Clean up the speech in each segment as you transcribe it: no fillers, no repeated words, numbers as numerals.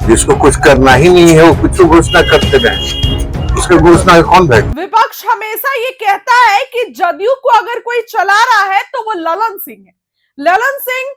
जिसको कुछ करना ही नहीं है वो कुछ घोषणा करते रहे, उसके घोषणा कौन भाई। विपक्ष हमेशा ये कहता है कि जदयू को अगर कोई चला रहा है तो वो ललन सिंह है। ललन सिंह,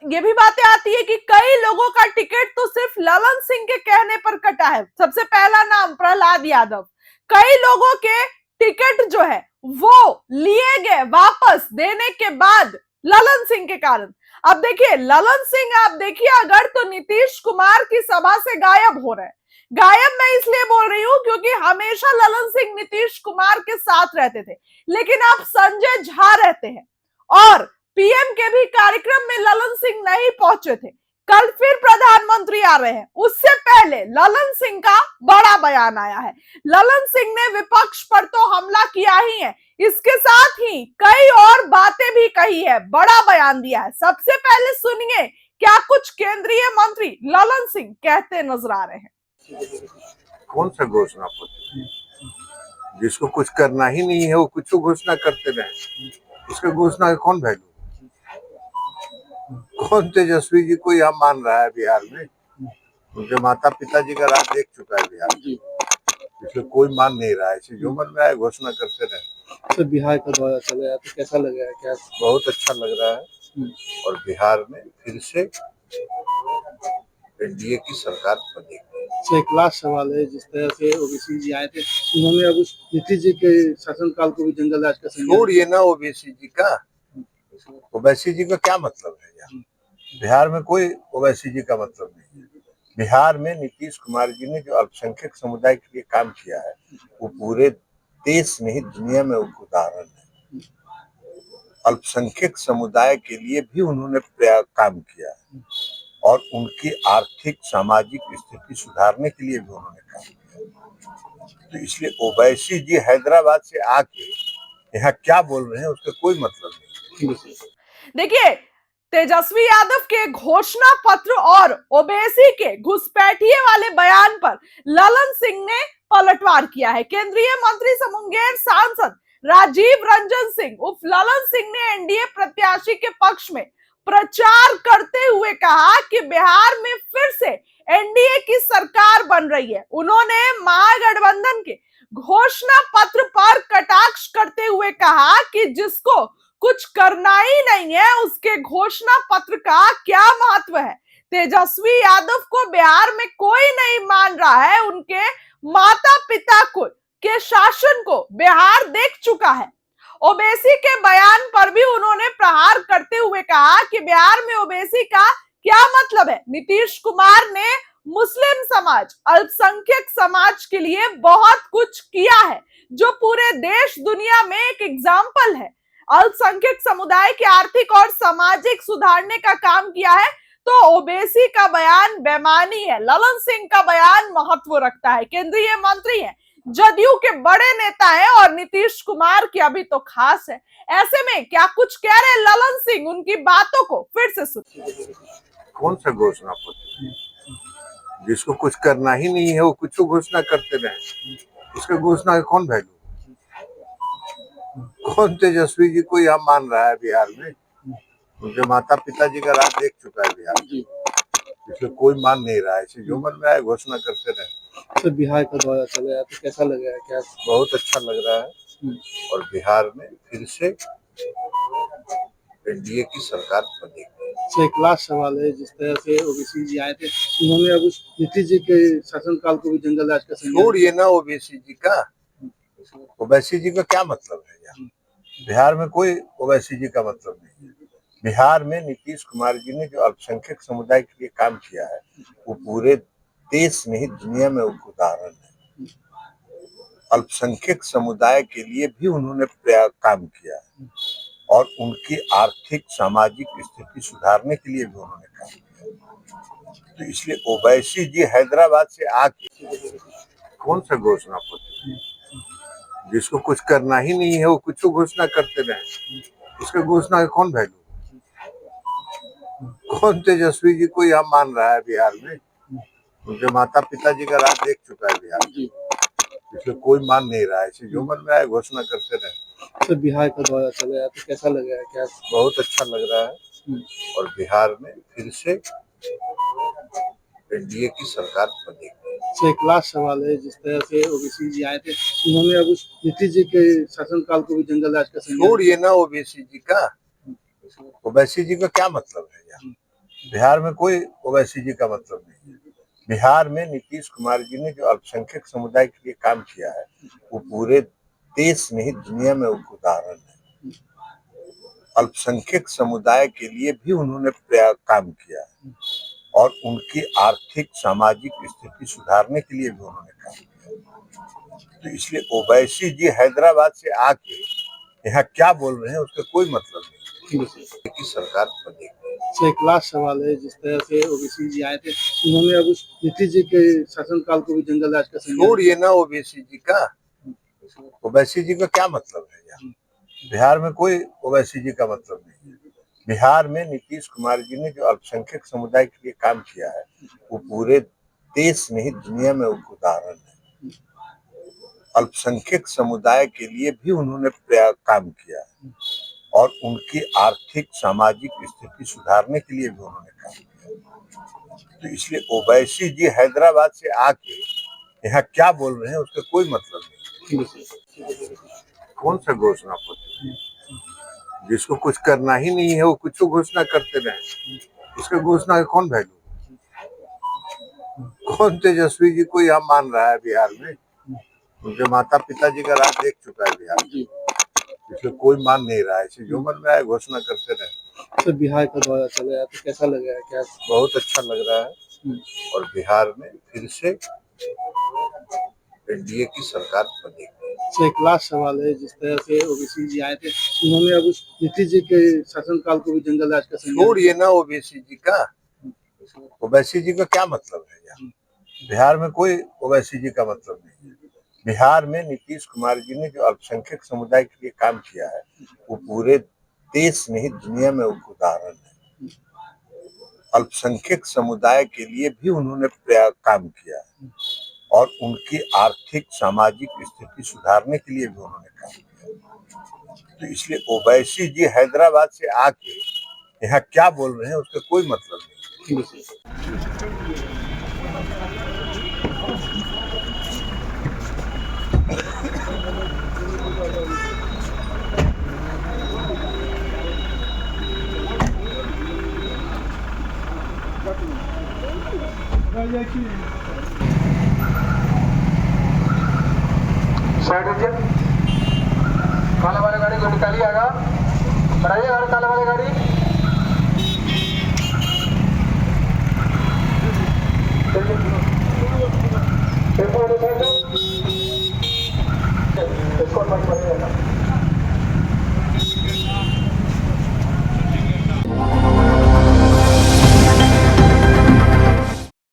ये भी बातें आती है कि कई लोगों का टिकट तो सिर्फ ललन सिंह के कहने पर कटा है। सबसे पहला नाम प्रहलाद यादव। कई लोगों के टिकट जो है वो लिए गए वापस देने के बाद ललन सिंह के कारण। अब देखिए ललन सिंह, आप देखिए अगर तो नीतीश कुमार की सभा से गायब हो रहे हैं। गायब मैं इसलिए बोल रही हूं क्योंकि हमेशा ललन सिंह नीतीश कुमार के साथ रहते थे, लेकिन अब संजय झा रहते हैं और पीएम के भी कार्यक्रम में ललन सिंह नहीं पहुंचे थे। कल फिर प्रधानमंत्री आ रहे हैं, उससे पहले ललन सिंह का बड़ा बयान आया है। ललन सिंह ने विपक्ष पर तो हमला किया ही है, इसके साथ ही कई और बातें भी कही है, बड़ा बयान दिया है। सबसे पहले सुनिए क्या कुछ केंद्रीय मंत्री ललन सिंह कहते नजर आ रहे हैं। कौन सा घोषणा पत्र, जिसको कुछ करना ही नहीं है वो कुछ घोषणा करते रहे, उसके घोषणा कौन वैल्यू। कौन तेजस्वी जी को यहाँ मान रहा है बिहार में। उनके माता पिताजी का राज देख चुका है बिहार, इसलिए कोई मान नहीं रहा है। इसे जो मन में आए घोषणा करते रहे। तो बिहार का दौरा चला है तो कैसा लग रहा है? क्या बहुत अच्छा लग रहा है और बिहार में फिर से एनडीए की सरकार बनेगी। तो एक लास्ट सवाल है, जिस तरह से ओबीसी जी आए थे, उन्होंने अब नीतीश जी के शासनकाल को भी जंगल राज का छोड़िए ना ओबीसी जी का। ओवैसी जी का क्या मतलब है यहाँ बिहार में? कोई ओवैसी जी का मतलब नहीं है। बिहार में नीतीश कुमार जी ने जो अल्पसंख्यक समुदाय के लिए काम किया है वो पूरे देश नहीं दुनिया में उदाहरण है। अल्पसंख्यक समुदाय के लिए भी उन्होंने काम किया है और उनकी आर्थिक सामाजिक स्थिति सुधारने के लिए भी उन्होंने काम किया। तो इसलिए ओवैसी जी हैदराबाद से आके यहाँ क्या बोल रहे हैं उसका कोई मतलब नहीं। देखिए तेजस्वी यादव के घोषणा पत्र और ओबीसी के घुसपैठिए वाले बयान पर ललन सिंह ने पलटवार किया है। केंद्रीय मंत्री मुंगेर सांसद राजीव रंजन सिंह उर्फ ललन सिंह ने एनडीए प्रत्याशी के पक्ष में प्रचार करते हुए कहा कि बिहार में फिर से एनडीए की सरकार बन रही है। उन्होंने महागठबंधन के घोषणा पत्र पर कटाक्ष करते हुए कहा कि जिसको कुछ करना ही नहीं है उसके घोषणा पत्र का क्या महत्व है। तेजस्वी यादव को बिहार में कोई नहीं मान रहा है, उनके माता पिता को के शासन को बिहार देख चुका है। ओबीसी के बयान पर भी उन्होंने प्रहार करते हुए कहा कि बिहार में ओबीसी का क्या मतलब है। नीतीश कुमार ने मुस्लिम समाज, अल्पसंख्यक समाज के लिए बहुत कुछ किया है जो पूरे देश दुनिया में एक एग्जाम्पल है। अल्पसंख्यक समुदाय के आर्थिक और सामाजिक सुधारने का काम किया है, तो ओबीसी का बयान बेमानी है। ललन सिंह का बयान महत्व रखता है। केंद्रीय मंत्री है, जदयू के बड़े नेता है और नीतीश कुमार की अभी तो खास है। ऐसे में क्या कुछ कह रहे ललन सिंह, उनकी बातों को फिर से सुनिए। कौन सा घोषणा पत्र, जिसको कुछ करना ही नहीं है वो कुछ घोषणा करते रहे, उसके घोषणा कौन वैल्यू। कौन तेजस्वी जी को यहाँ मान रहा है बिहार में। उनके माता पिताजी का राज देख चुका है बिहार, इसलिए कोई मान नहीं रहा है। इसे जो मन में आए घोषणा करते रहे। तो बिहार का दौरा चला है तो कैसा लग रहा है? क्या बहुत अच्छा लग रहा है और बिहार में फिर से एनडीए की सरकार बनेगी। तो एक लास्ट सवाल है, जिस तरह से ओबीसी जी आए थे, उन्होंने अब नीतीश जी के शासनकाल को भी जंगल राज का छोड़िए ना ओबीसी जी का। ओवैसी जी का क्या मतलब है यहाँ बिहार में? कोई ओवैसी जी का मतलब नहीं है। बिहार में नीतीश कुमार जी ने जो अल्पसंख्यक समुदाय के लिए काम किया है वो पूरे देश नहीं दुनिया में उदाहरण है। अल्पसंख्यक समुदाय के लिए भी उन्होंने काम किया है और उनकी आर्थिक सामाजिक स्थिति सुधारने के लिए भी उन्होंने काम किया। तो इसलिए ओवैसी जी हैदराबाद से आके कौन सा घोषणा पत्र, जिसको कुछ करना ही नहीं है वो कुछ घोषणा करते रहे, उसके घोषणा कौन वैल्यू। कौन तेजस्वी जी को यहाँ मान रहा है बिहार में। उनके माता पिताजी का राज देख चुका है बिहार, इसलिए कोई मान नहीं रहा है। इसे जो मन में आए घोषणा करते रहे। तो बिहार का दौरा चला है तो कैसा लग रहा है? क्या बहुत अच्छा लग रहा है और बिहार में फिर से एनडीए की सरकार बनेगी। तो एक लास्ट सवाल है, जिस तरह से ओबीसी जी आए थे, उन्होंने अब उस नीतीश जी के शासनकाल को भी जंगल राज का संज्ञान छोड़िए ना ओवैसी जी का, ओवैसी जी का क्या मतलब है यहाँ? बिहार में कोई ओवैसी जी का मतलब नहीं है। बिहार में नीतीश कुमार जी ने जो अल्पसंख्यक समुदाय के लिए काम किया है, वो पूरे देश नहीं दुनिया में एक उदाहरण है। अल्पसंख्यक समुदाय के लिए भी उन्होंने काम किया है और उनकी आर्थिक सामाजिक स्थिति सुधारने के लिए भी उन्होंने काम किया। तो इसलिए ओवैसी जी हैदराबाद से आके यहाँ क्या बोल रहे हैं उसका कोई मतलब नहीं की सरकार बनेगी। तो एक लास्ट सवाल है, जिस तरह से ओबीसी जी आए थे, उन्होंने अब उस नीतीश जी के शासनकाल को भी जंगल राज का संज्ञान छोड़िए ना ओवैसी जी का, ओवैसी जी का क्या मतलब है यहाँ? बिहार में कोई ओवैसी जी का मतलब नहीं है। बिहार में नीतीश कुमार जी ने जो अल्पसंख्यक समुदाय के लिए काम किया है, वो पूरे देश नहीं दुनिया में एक उदाहरण है। अल्पसंख्यक समुदाय के लिए भी उन्होंने काम किया है और उनकी आर्थिक सामाजिक स्थिति सुधारने के लिए भी उन्होंने काम किया। तो इसलिए ओवैसी जी हैदराबाद से आके यहाँ क्या बोल रहे हैं उसका कोई मतलब नहीं। कौन सा घोषणा पत्र? जिसको कुछ करना ही नहीं है वो कुछ घोषणा करते रहे, उसके घोषणा का कौन वैल्यू? कौन तेजस्वी जी को यहाँ मान रहा है बिहार में? उनके माता पिताजी का राज देख चुका है बिहार, इसलिए कोई मान नहीं रहा है। इसे जो मन रहा है घोषणा करते रहे। तो बिहार का दौरा चला है, तो कैसा लग रहा है? क्या बहुत अच्छा लग रहा है और बिहार में फिर से एनडीए की सरकार बनेगी। तो एक लास्ट सवाल है, जिस तरह से ओबीसी जी आए थे, उन्होंने अब उस नीतीश जी के शासनकाल को भी जंगल राज का संज्ञान छोड़िए ना ओवैसी जी का, ओवैसी जी का क्या मतलब है यहाँ? बिहार में कोई ओवैसी जी का मतलब नहीं है। बिहार में नीतीश कुमार जी ने जो अल्पसंख्यक समुदाय के लिए काम किया है, वो पूरे देश नहीं दुनिया में एक उदाहरण है। अल्पसंख्यक समुदाय के लिए भी उन्होंने काम किया है और उनकी आर्थिक सामाजिक स्थिति सुधारने के लिए भी उन्होंने काम किया। तो इसलिए ओवैसी जी हैदराबाद से आके यहाँ क्या बोल रहे हैं उसका कोई मतलब नहीं। काला वाली गाड़ी को निकालिएगा, बढ़ाइएगा काला वाली गाड़ी।